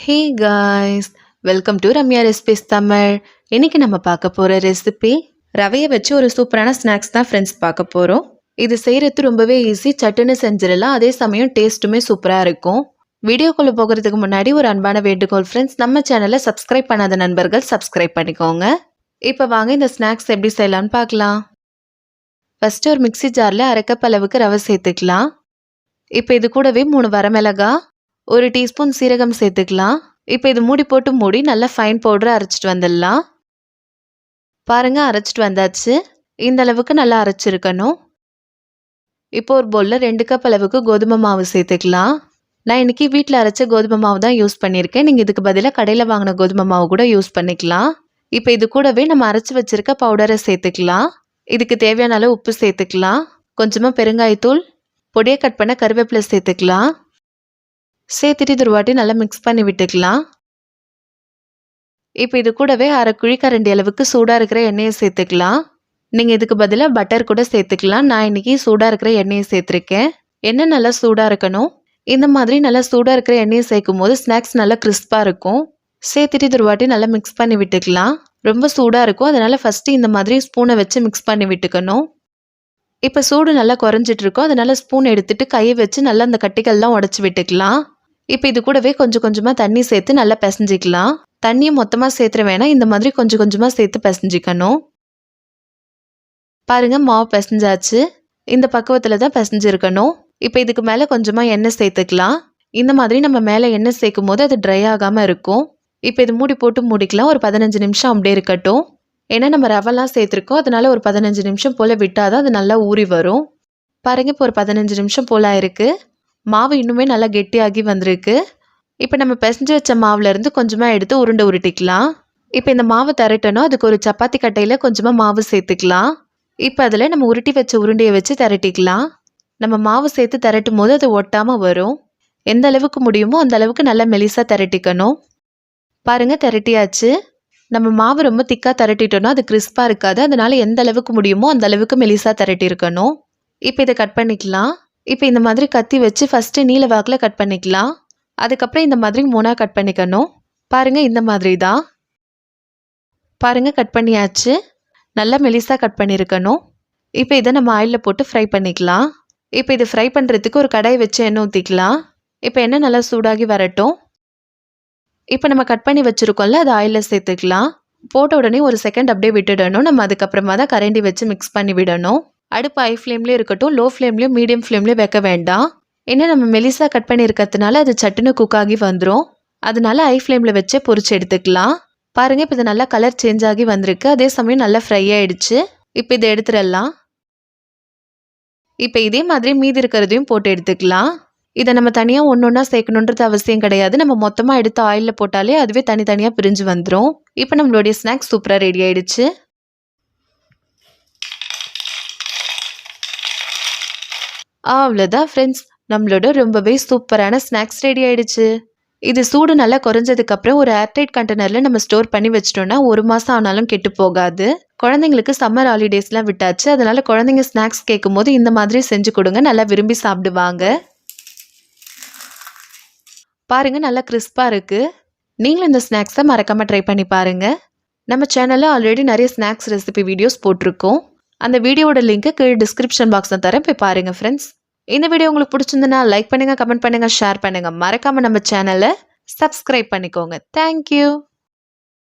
Hey guys, welcome to Ramya recipes Tamil. இன்னைக்கு நம்ம பார்க்க போகிற ரெசிபி ரவையை வச்சு ஒரு சூப்பரான ஸ்நாக்ஸ் தான் ஃப்ரெண்ட்ஸ் பார்க்க போகிறோம். இது செய்கிறது ரொம்பவே ஈஸி, சட்டுன்னு செஞ்சிடலாம். அதே சமயம் டேஸ்ட்டுமே சூப்பராக இருக்கும். வீடியோக்குள்ளே போகிறதுக்கு முன்னாடி ஒரு அன்பான வேண்டுகோள் ஃப்ரெண்ட்ஸ், நம்ம சேனலை சப்ஸ்கிரைப் பண்ணாத நண்பர்கள் சப்ஸ்கிரைப் பண்ணிக்கோங்க. இப்போ வாங்க இந்த ஸ்நாக்ஸ் எப்படி செய்யலான்னு பார்க்கலாம். ஃபஸ்ட்டு ஒரு மிக்சி ஜாரில் அரை கப் அளவுக்கு ரவை சேர்த்துக்கலாம். இப்போ இது கூடவே 3 வரமிளகா, 1 டீஸ்பூன் சீரகம் சேர்த்துக்கலாம். இப்போ இது மூடி போட்டு மூடி நல்லா ஃபைன் பவுடரை அரைச்சிட்டு வந்துடலாம். பாருங்க, அரைச்சிட்டு வந்தாச்சு. இந்த அளவுக்கு நல்லா அரைச்சிருக்கணும். இப்போ ஒரு பவுலில் 2 கப் அளவுக்கு கோதுமை மாவு சேர்த்துக்கலாம். நான் இன்னைக்கு வீட்டில் அரைச்ச கோதுமை மாவு தான் யூஸ் பண்ணியிருக்கேன். நீங்கள் இதுக்கு பதிலாக கடையில் வாங்கின கோதுமை மாவு கூட யூஸ் பண்ணிக்கலாம். இப்போ இது கூடவே நம்ம அரைச்சி வச்சிருக்க பவுடரை சேர்த்துக்கலாம். இதுக்கு தேவையான அளவு உப்பு சேர்த்துக்கலாம். கொஞ்சமாக பெருங்காயத்தூள், பொடியை கட் பண்ண கருவேப்பிலை சேர்த்துக்கலாம். சேர்த்துட்டு இது ஒரு வாட்டி நல்லா மிக்ஸ் பண்ணி விட்டுக்கலாம். இப்போ இது கூடவே அரை குழிக்கரண்டி அளவுக்கு சூடாக இருக்கிற எண்ணெயை சேர்த்துக்கலாம். நீங்கள் இதுக்கு பதிலாக பட்டர் கூட சேர்த்துக்கலாம். நான் இன்னைக்கு சூடாக இருக்கிற எண்ணெயை சேர்த்துருக்கேன். எண்ணெய் நல்லா சூடாக இருக்கணும். இந்த மாதிரி நல்லா சூடாக இருக்கிற எண்ணெயை சேர்க்கும் போது ஸ்நாக்ஸ் நல்லா கிறிஸ்பாக இருக்கும். சேர்த்துட்டு இது ஒரு வாட்டி நல்லா மிக்ஸ் பண்ணி விட்டுக்கலாம். ரொம்ப சூடாக இருக்கும், அதனால் ஃபஸ்ட்டு இந்த மாதிரி ஸ்பூனை வச்சு மிக்ஸ் பண்ணி விட்டுக்கணும். இப்போ சூடு நல்லா குறைஞ்சிட்டு இருக்கும், அதனால் ஸ்பூன் எடுத்துட்டு கையை வச்சு நல்லா அந்த கட்டிகள்லாம் உடச்சி விட்டுக்கலாம். இப்போ இது கூடவே கொஞ்சம் கொஞ்சமாக தண்ணி சேர்த்து நல்லா பிசைஞ்சிக்கலாம். தண்ணியை மொத்தமாக சேர்த்துற வேணாம், இந்த மாதிரி கொஞ்சம் கொஞ்சமாக சேர்த்து பிசைஞ்சிக்கணும். பாருங்க, மாவு பிசைஞ்சாச்சு. இந்த பக்குவத்தில் தான் பிசைஞ்சிருக்கணும். இப்போ இதுக்கு மேலே கொஞ்சமாக எண்ணெய் சேர்த்துக்கலாம். இந்த மாதிரி நம்ம மேலே எண்ணெய் சேர்க்கும் போது அது ட்ரை ஆகாமல் இருக்கும். இப்போ இது மூடி போட்டு மூடிக்கலாம். ஒரு 15 நிமிஷம் அப்படியே இருக்கட்டும். ஏன்னா நம்ம ரவெல்லாம் சேர்த்துருக்கோம், அதனால ஒரு 15 நிமிஷம் போல் விட்டாதான் அது நல்லா ஊறி வரும். பாருங்க, இப்போ ஒரு 15 நிமிஷம் போல் ஆயிருக்கு. மாவு இன்னுமே நல்லா கெட்டியாகி வந்திருக்கு. இப்போ நம்ம பிசைஞ்சு வச்ச மாவுலேருந்து கொஞ்சமாக எடுத்து உருண்டை உருட்டிக்கலாம். இப்போ இந்த மாவு திரட்டணும், அதுக்கு ஒரு சப்பாத்தி கட்டையில் கொஞ்சமாக மாவு சேர்த்துக்கலாம். இப்போ அதில் நம்ம உருட்டி வச்ச உருண்டையை வச்சு திரட்டிக்கலாம். நம்ம மாவு சேர்த்து திரட்டும் போது அது ஒட்டாமல் வரும். எந்த அளவுக்கு முடியுமோ அந்த அளவுக்கு நல்லா மெலிசாக திரட்டிக்கணும். பாருங்கள், திரட்டியாச்சு. நம்ம மாவு ரொம்ப திக்காக திரட்டிட்டோன்னா அது கிறிஸ்பாக இருக்காது, அதனால எந்த அளவுக்கு முடியுமோ அந்த அளவுக்கு மெலிசாக திரட்டியிருக்கணும். இப்போ இதை கட் பண்ணிக்கலாம். இப்போ இந்த மாதிரி கத்தி வச்சு ஃபஸ்ட்டு நீல வாக்கில் கட் பண்ணிக்கலாம். அதுக்கப்புறம் இந்த மாதிரி 3ஆக கட் பண்ணிக்கணும். பாருங்கள், இந்த மாதிரி தான். பாருங்கள், கட் பண்ணியாச்சு. நல்லா மெலிசாக கட் பண்ணியிருக்கணும். இப்போ இதை நம்ம ஆயிலில் போட்டு ஃப்ரை பண்ணிக்கலாம். இப்போ இது ஃப்ரை பண்ணுறதுக்கு ஒரு கடாய் வச்சு எண்ணெய் ஊற்றிக்கலாம். இப்போ எண்ணெய் நல்லா சூடாகி வரட்டும். இப்போ நம்ம கட் பண்ணி வச்சுருக்கோம்ல, அது ஆயிலில் சேர்த்துக்கலாம். போட்ட உடனே ஒரு செகண்ட் அப்படியே விட்டுடணும். நம்ம அதுக்கப்புறமா தான் கரண்டி வச்சு மிக்ஸ் பண்ணி விடணும். அடுப்பு ஹை ஃப்ளேம்லேயே இருக்கட்டும், லோ ஃப்ளேம்லேயும் மீடியம் ஃப்ளேம்லேயும் வைக்க வேண்டாம். ஏன்னா நம்ம மெலிசாக கட் பண்ணி இருக்கிறதுனால அது சட்டுன்னு குக் ஆகி வந்துடும். அதனால ஹை ஃப்ளேமில் வச்சே பொரிச்சு எடுத்துக்கலாம். பாருங்கள், இப்போ இது நல்லா கலர் சேஞ்ச் ஆகி வந்திருக்கு. அதே சமயம் நல்லா ஃப்ரை ஆகிடுச்சு. இப்போ இதை எடுத்துடலாம். இப்போ இதே மாதிரி மீதி இருக்கிறதையும் போட்டு எடுத்துக்கலாம். இதை நம்ம தனியாக ஒன்று ஒன்றா சேர்க்கணுன்றது அவசியம் கிடையாது. நம்ம மொத்தமாக எடுத்து ஆயிலில் போட்டாலே அதுவே தனித்தனியாக பிரிஞ்சு வந்துடும். இப்போ நம்மளுடைய ஸ்நாக்ஸ் சூப்பராக ரெடி ஆயிடுச்சு. அவ்வளோதான் ஃப்ரெண்ட்ஸ், நம்மளோட ரொம்பவே சூப்பரான ஸ்நாக்ஸ் ரெடி ஆயிடுச்சு. இது சூடு நல்லா குறைஞ்சதுக்கப்புறம் ஒரு ஏர்டைட் கண்டெய்னரில் நம்ம ஸ்டோர் பண்ணி வச்சிட்டோம்னா 1 மாதம் ஆனாலும் கெட்டு போகாது. குழந்தைங்களுக்கு சம்மர் ஹாலிடேஸ்லாம் விட்டாச்சு, அதனால குழந்தைங்க ஸ்நாக்ஸ் கேட்கும் போது இந்த மாதிரி செஞ்சு கொடுங்க, நல்லா விரும்பி சாப்பிடுவாங்க. பாருங்க, நல்லா கிறிஸ்பாக இருக்குது. நீங்களும் இந்த ஸ்நாக்ஸை மறக்காமல் ட்ரை பண்ணி பாருங்கள். நம்ம சேனலில் ஆல்ரெடி நிறைய ஸ்நாக்ஸ் ரெசிபி வீடியோஸ் போட்டிருக்கோம். அந்த வீடியோட லிங்க்கு கீழே டிஸ்கிரிப்ஷன் பாக்ஸில் தரேன், போய் பாருங்கள் ஃப்ரெண்ட்ஸ். இந்த வீடியோ உங்களுக்கு பிடிச்சிருந்ததுன்னா லைக் பண்ணுங்கள், கமெண்ட் பண்ணுங்கள், ஷேர் பண்ணுங்கள். மறக்காமல் நம்ம சேனலை சப்ஸ்கிரைப் பண்ணிக்கோங்க. தேங்க்யூ.